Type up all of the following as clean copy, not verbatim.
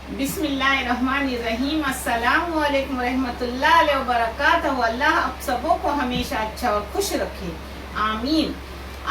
बिस्मिल्लाहिर्रहमानिर्रहीम। अस्सलाम वालेकुम रहमतुल्लाहि व बरकातहू। अल्लाह आप सबों को हमेशा अच्छा और खुश रखे, आमीन।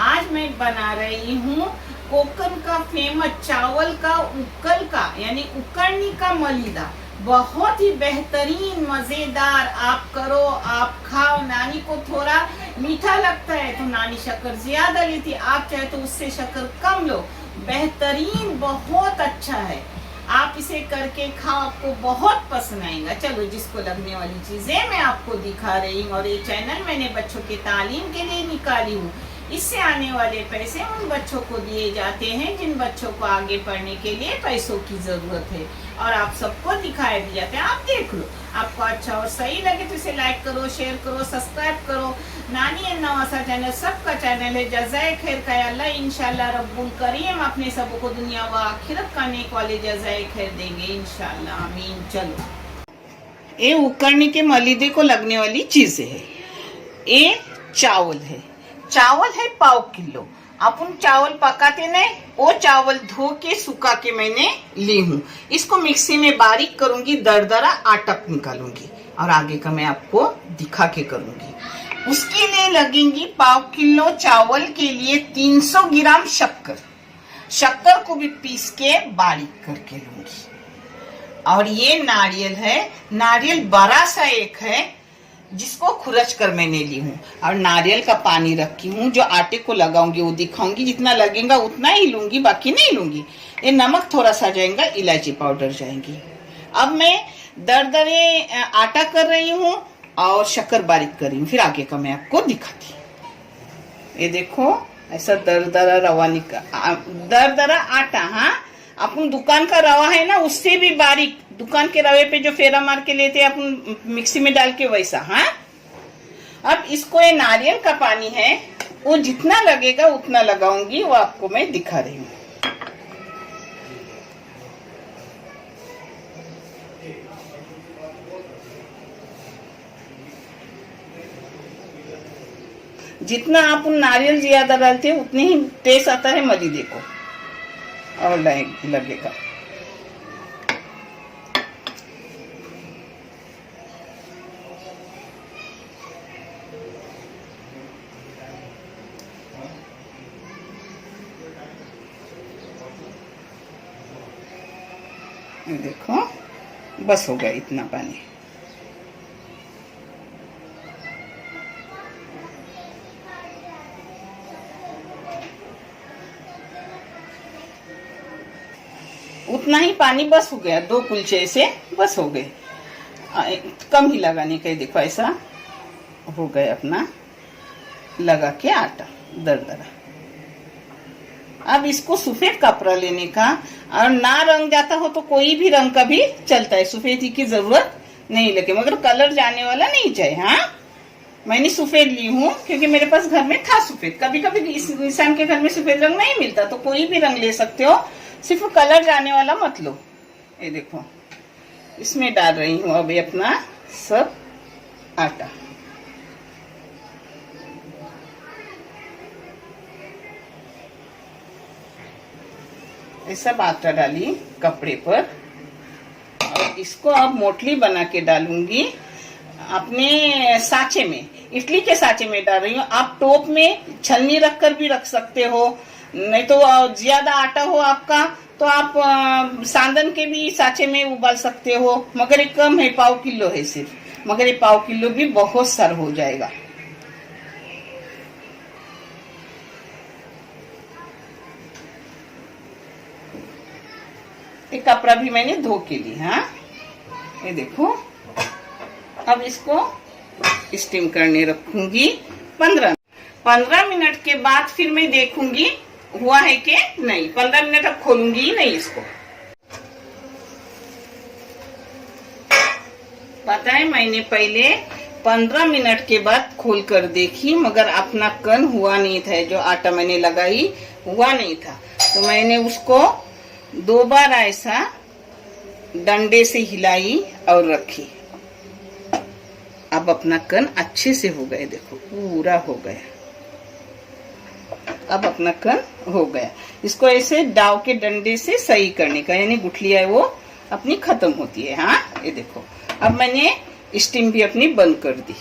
आज मैं बना रही हूँ कोकन का फेमस चावल का उकल का यानी उकड़नी का मलीदा। बहुत ही बेहतरीन मज़ेदार। आप करो, आप खाओ। नानी को थोड़ा मीठा लगता है तो नानी शक्कर ज्यादा लेती, आप चाहे तो उससे शक्कर कम लो। बेहतरीन, बहुत अच्छा है। आप इसे करके खाओ, आपको बहुत पसंद आएगा। चलो, जिसको लगने वाली चीजें मैं आपको दिखा रही हूँ। और ये चैनल मैंने बच्चों के तालीम के लिए निकाली हूँ। इससे आने वाले पैसे उन बच्चों को दिए जाते हैं जिन बच्चों को आगे पढ़ने के लिए पैसों की जरूरत है, और आप सबको दिखाए दिए जाते हैं। आप देख लो, आपको अच्छा और सही लगे तो इसे लाइक करो, शेयर करो, सब्सक्राइब करो। नानी एंड नवासा चैनल सबका चैनल है। जज़ाए खैर का अल्लाह इंशाल्लाह रब्बुल करीम अपने सबों को दुनिया व आखिरत का नेक वाले जज़ाए खैर देंगे इंशाल्लाह, आमीन। चलो, ये उकड़ने के मलीदे को लगने वाली चीजें है। ये चावल है, चावल है 1/4 किलो। अपन चावल पकाते नहीं, वो चावल धो के सुखा के मैंने ली हूँ। इसको मिक्सी में बारीक करूंगी, दरदरा आटा निकालूंगी और आगे का मैं आपको दिखा के करूंगी। उसके लिए लगेंगी 1/4 किलो चावल के लिए 300 ग्राम शक्कर। शक्कर को भी पीस के बारीक करके लूंगी। और ये नारियल है, नारियल बड़ा सा एक है जिसको खुरच कर मैंने ली हूँ। और नारियल का पानी रखी हूँ, जो आटे को लगाऊंगी वो दिखाऊंगी। जितना लगेगा उतना ही लूंगी, बाकी नहीं लूंगी। ये नमक थोड़ा सा जाएगा, इलायची पाउडर जाएंगी। अब मैं दरदरे आटा कर रही हूँ और शक्कर बारीक कर रही हूँ, फिर आगे का मैं आपको दिखाती हूँ। ये देखो, ऐसा दरदरा रवा दरदरा आटा। हाँ, अपन दुकान का रवा है ना, उससे भी बारीक। दुकान के रवे पे जो फेरा मार के लेते हैं अपन मिक्सी में डाल के, वैसा। हाँ, अब इसको, ये नारियल का पानी है, वो जितना लगेगा उतना लगाऊंगी, वो आपको मैं दिखा रही हूँ। जितना आप नारियल ज्यादा डालते हैं उतनी ही टेस्ट आता है मलीदे को और लगेगा। देखो, बस हो गया इतना पानी। उतना ही पानी बस हो गया, 2 कुलचे से बस हो गए। कम ही लगाने का। देखो, ऐसा हो गया अपना लगा के आटा दरदरा। अब इसको सफेद कपड़ा लेने का, और ना रंग जाता हो तो कोई भी रंग का भी चलता है, सफेद ही की जरूरत नहीं लगे, मगर कलर जाने वाला नहीं चाहिए। हाँ, मैंने सफेद ली हूँ क्योंकि मेरे पास घर में था सफेद। कभी कभी इस इंसान के घर में सफेद रंग नहीं मिलता, तो कोई भी रंग ले सकते हो, सिर्फ कलर जाने वाला मत लो। ये देखो, इसमें डाल रही हूँ अभी अपना सब आटा। ये सब आटा डाली कपड़े पर, और इसको अब मोटली बना के डालूंगी अपने साँचे में। इडली के साँचे में डाल रही हूँ। आप टोप में छलनी रखकर भी रख सकते हो, नहीं तो ज्यादा आटा हो आपका तो आप सांदन के भी साँचे में उबाल सकते हो। मगर ये कम है, 1/4 किलो है सिर्फ, मगर ये 1/4 किलो भी बहुत सारा हो जाएगा। ये कपड़ा भी मैंने धो के ली। हाँ, ये देखो, अब इसको स्टीम करने रखूंगी 15 मिनट के बाद फिर मैं देखूंगी हुआ है कि नहीं। 15 मिनट अब खोलूंगी ही नहीं इसको। पता है, मैंने पहले 15 मिनट के बाद खोल कर देखी, मगर अपना कन हुआ नहीं था। जो आटा मैंने लगाई हुआ नहीं था, तो मैंने उसको 2 बार ऐसा डंडे से हिलाई और रखी। अब अपना कन अच्छे से हो गए, देखो पूरा हो गया। अब अपना कन हो गया। इसको ऐसे दाव के डंडे से सही करने का, यानी गुठलियां वो अपनी खत्म होती है। हाँ, ये देखो, अब मैंने स्टीम भी अपनी बंद कर दी।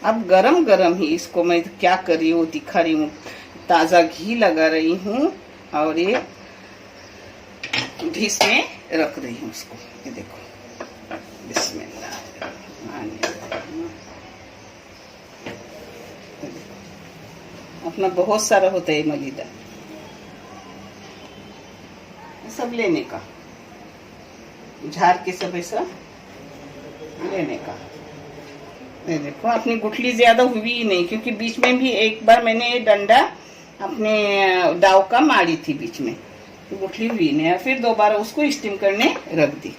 अब गरम गरम ही इसको मैं क्या कर रही हूँ दिखा रही हूँ। ताज़ा घी लगा रही हूँ और ये डिश में रख रही हूँ इसको। ये देखो, बिस्मिल्लाह। अपना बहुत सारा होता है मलीदा, सब लेने का, झाड़ के सब ऐसा लेने का। ये देखो, अपनी गुठली ज्यादा हुई ही नहीं, क्योंकि बीच में भी एक बार मैंने ये डंडा अपने दाव का मारी थी बीच में, तो गुठली हुई नहीं, फिर दोबारा उसको स्टीम करने रख दी।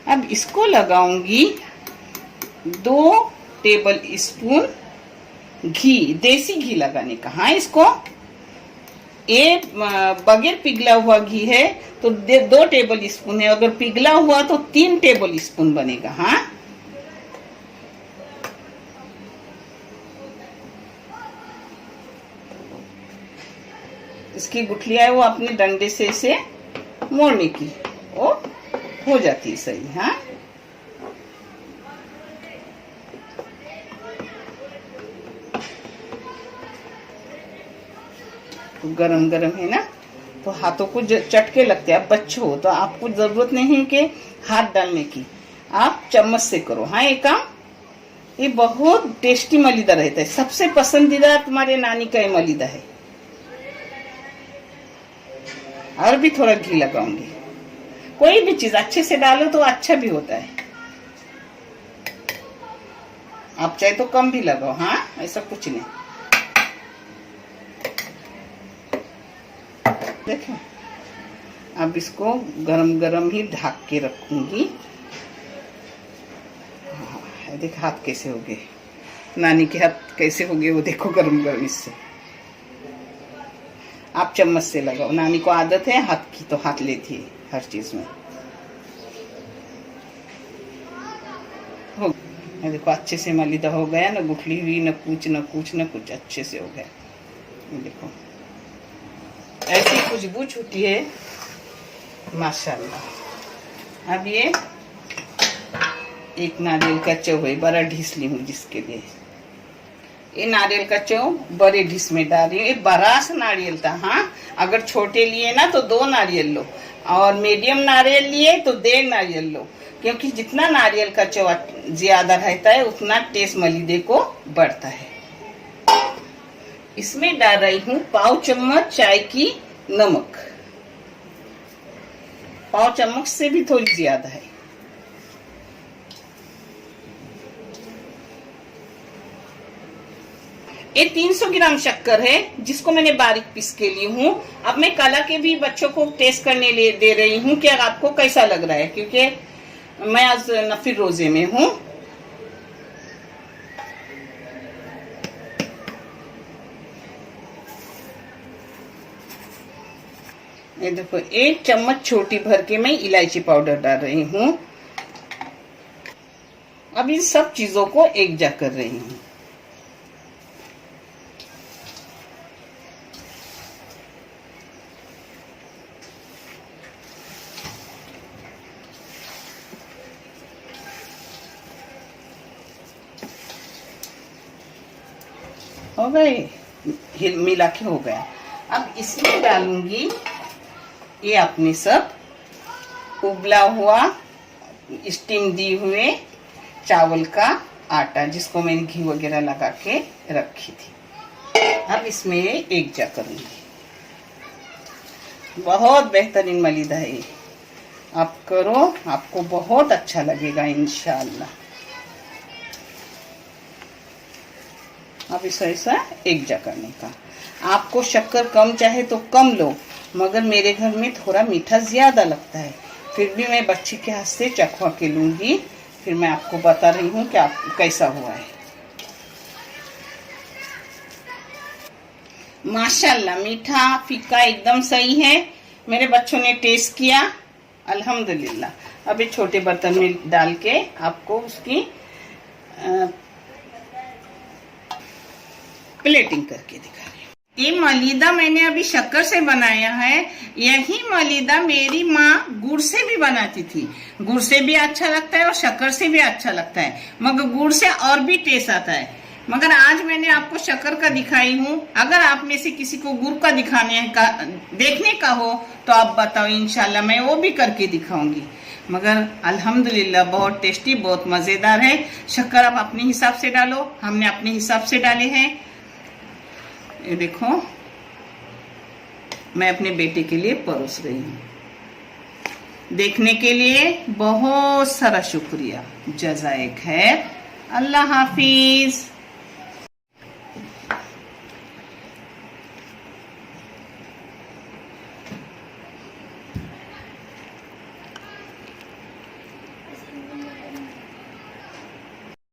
अब इसको लगाऊंगी 2 टेबल स्पून घी, देसी घी लगाने का। हाँ, इसको ये बगैर पिघला हुआ घी है तो 2 टेबल स्पून है, अगर पिघला हुआ तो 3 टेबल स्पून बनेगा। हाँ, इसकी गुठलियां है वो अपने डंडे से इसे मोड़ने की, वो हो जाती है सही। हाँ, तो गरम गरम है ना, तो हाथों को चटके लगते हैं। आप बच्चे हो तो आपको जरूरत नहीं है कि हाथ डालने की, आप चम्मच से करो। हाँ, ये काम, ये बहुत टेस्टी मलीदा रहता है। सबसे पसंदीदा तुम्हारे नानी का ये मलीदा है। और भी थोड़ा घी लगाऊंगी। कोई भी चीज अच्छे से डालो तो अच्छा भी होता है। आप चाहे तो कम भी लगाओ। हाँ, ऐसा कुछ नहीं। देखें, अब इसको गरम गरम ही ढक के रखूंगी। हाँ, देख हाथ कैसे हो गए, नानी के हाथ कैसे हो गए वो देखो, गरम गरम। इससे आप चम्मच से लगाओ, नानी को आदत है हाथ की, तो हाथ लेती है हर चीज में। हो गया, देखो अच्छे से मलीदा हो गया ना, गुठली हुई न कुछ अच्छे से हो गया। ये देखो, ऐसी खुशबू छूटी है माशाल्लाह। अब ये एक नारियल का चौ है, बड़ा ढीस ली हूँ जिसके लिए। ये नारियल का चौ बड़े ढीस में डाल रही हूँ। ये बड़ा सा नारियल था। हाँ, अगर छोटे लिए ना तो 2 नारियल लो, और मीडियम नारियल लिए तो 1.5 नारियल लो, क्योंकि जितना नारियल का चौ ज्यादा रहता है उतना टेस्ट मलीदे को बढ़ता है। इसमें डाल रही हूँ 1/4 चम्मच चाय की नमक, 1/4 चम्मच से भी थोड़ी ज्यादा है। ये 300 ग्राम शक्कर है, जिसको मैंने बारीक पीस के ली हूँ। अब मैं काला के भी बच्चों को टेस्ट करने दे रही हूँ कि आपको कैसा लग रहा है, क्योंकि मैं आज नफिल रोजे में हूँ। ये देखो, 1 चम्मच छोटी भर के मैं इलायची पाउडर डाल रही हूँ। अब इन सब चीजों को एक जा कर रही हूँ। हो गए, मिला के हो गया। अब इसमें डालूंगी ये अपने सब उबला हुआ स्टीम दी हुए चावल का आटा, जिसको मैंने घी वगैरह लगा के रखी थी। अब इसमें एक जा करूंगी। बहुत बेहतरीन मलीदा है ये, आप करो, आपको बहुत अच्छा लगेगा इंशाअल्लाह। अब इसे ऐसा एक जा करने का। आपको शक्कर कम चाहे तो कम लो, मगर मेरे घर में थोड़ा मीठा ज्यादा लगता है, फिर भी मैं बच्चे के हाथ से चखवा के लूंगी, फिर मैं आपको बता रही हूँ कि आप कैसा हुआ है। माशाल्लाह, मीठा फीका एकदम सही है। मेरे बच्चों ने टेस्ट किया, अल्हम्दुलिल्लाह। अब ये छोटे बर्तन में डाल के आपको उसकी प्लेटिंग करके दिखा रही हूँ। ये मलीदा मैंने अभी शक्कर से बनाया है। यही मलीदा मेरी माँ गुड़ से भी बनाती थी। गुड़ से भी अच्छा लगता है और शक्कर से भी अच्छा लगता है, मगर गुड़ से और भी टेस्ट आता है। मगर आज मैंने आपको शक्कर का दिखाई हूँ। अगर आप में से किसी को गुड़ का देखने का हो तो आप बताओ, इंशाल्लाह मैं वो भी करके दिखाऊंगी। मगर अल्हम्दुलिल्लाह बहुत टेस्टी, बहुत मजेदार है। शक्कर आप अपने हिसाब से डालो, हमने अपने हिसाब से डाले हैं। ये देखो, मैं अपने बेटे के लिए परोस रही हूँ। देखने के लिए बहुत सारा शुक्रिया। जज़ाए खैर। अल्लाह हाफिज।